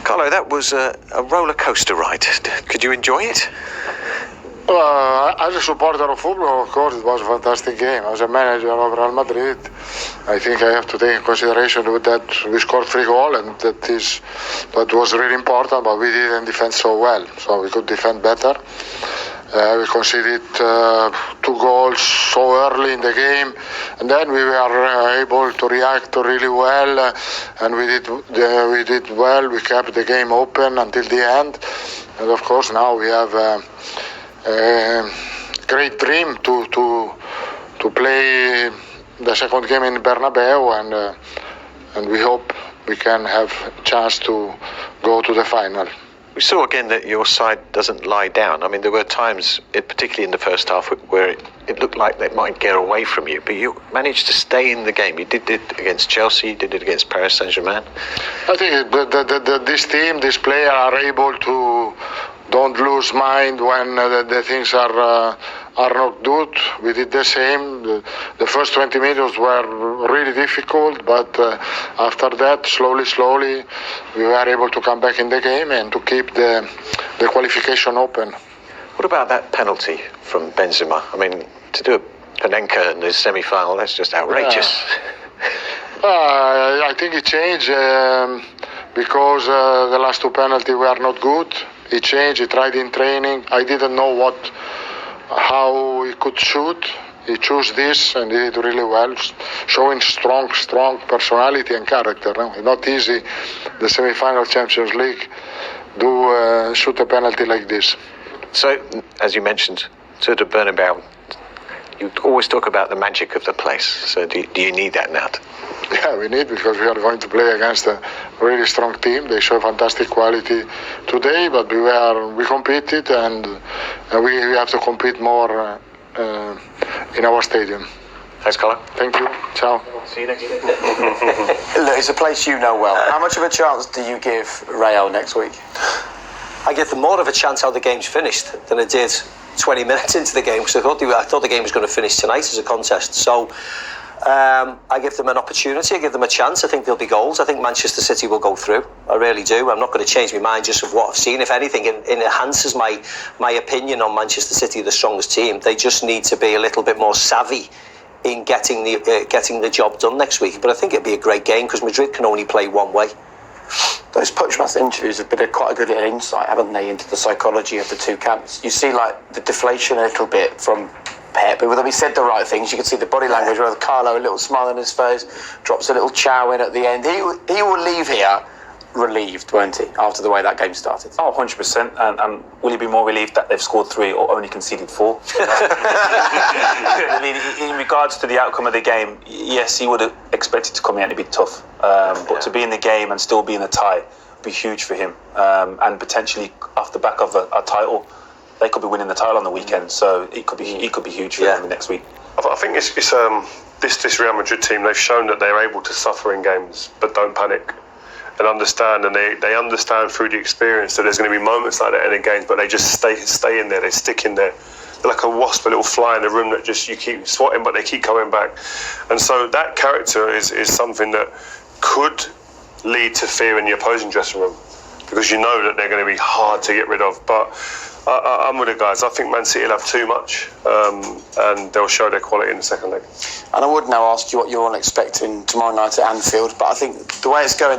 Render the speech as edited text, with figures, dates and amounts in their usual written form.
Carlo, that was a roller coaster ride. Could you enjoy it? As a supporter of football, of course, it was a fantastic game. As a manager of Real Madrid, I think I have to take in consideration that we scored 3 goals, and that was really important, but we didn't defend so well, so we could defend better. We conceded 2 goals so early in the game, and then we were able to react really well, and we did well. We kept the game open until the end, and of course now we have a great dream to play the second game in Bernabeu, and we hope we can have a chance to go to the final. We saw again that your side doesn't lie down. I mean, there were times, particularly in the first half, where it looked like they might get away from you, but you managed to stay in the game. You did it against Chelsea, you did it against Paris Saint-Germain. I think this team, this player are able to don't lose mind when the things are not good. We did the same. The first 20 minutes were really difficult, but after that, slowly, we were able to come back in the game and to keep the qualification open. What about that penalty from Benzema? I mean, to do a Panenka in the semi-final, that's just outrageous. I think it changed because the last 2 penalties were not good. He changed, he tried in training. I didn't know how he could shoot. He chose this and he did really well, showing strong personality and character. No? Not easy, the semi-final Champions League, shoot a penalty like this. So, as you mentioned, to the Bernabeu, you always talk about the magic of the place. So do you need that now? Yeah, we need, because we are going to play against a really strong team. They show fantastic quality today, but we competed, and we have to compete more in our stadium. Thanks, Carlo. Thank you. Ciao. See you next week. Look, it's a place you know well. How much of a chance do you give Real next week? I give them more of a chance how the game's finished than I did 20 minutes into the game, because I thought the game was going to finish tonight as a contest. So I give them an opportunity, I give them a chance. I think there'll be goals. I think Manchester City will go through. I really do. I'm not going to change my mind just of what I've seen. If anything, it enhances my opinion on Manchester City, the strongest team. They just need to be a little bit more savvy in getting the job done next week. But I think it'll be a great game, because Madrid can only play one way. Those post-match interviews have been quite a good little insight, haven't they, into the psychology of the 2 camps. You see, like, the deflation a little bit from Pep, but when he said the right things, you can see the body language, where Carlo, a little smile on his face, drops a little chow in at the end. He will leave here relieved, won't he, after the way that game started? Oh, 100%. And will he be more relieved that they've scored 3 or only conceded 4? I mean, in regards to the outcome of the game, yes, he would have expected to come in and it'd be tough. But to be in the game and still be in a tie would be huge for him. And potentially off the back of a title, they could be winning the title on the weekend. So it could be huge for him next week. I think it's this Real Madrid team, they've shown that they're able to suffer in games but don't panic and understand, and they understand through the experience that there's going to be moments like that in the games, but they just stay in there, they stick in there. They're like a wasp, a little fly in the room that just you keep swatting, but they keep coming back. And so that character is something that could lead to fear in the opposing dressing room, because you know that they're going to be hard to get rid of. But I'm with the guys. I think Man City will have too much, and they'll show their quality in the second leg. And I would now ask you what you're all expecting tomorrow night at Anfield, but I think the way it's going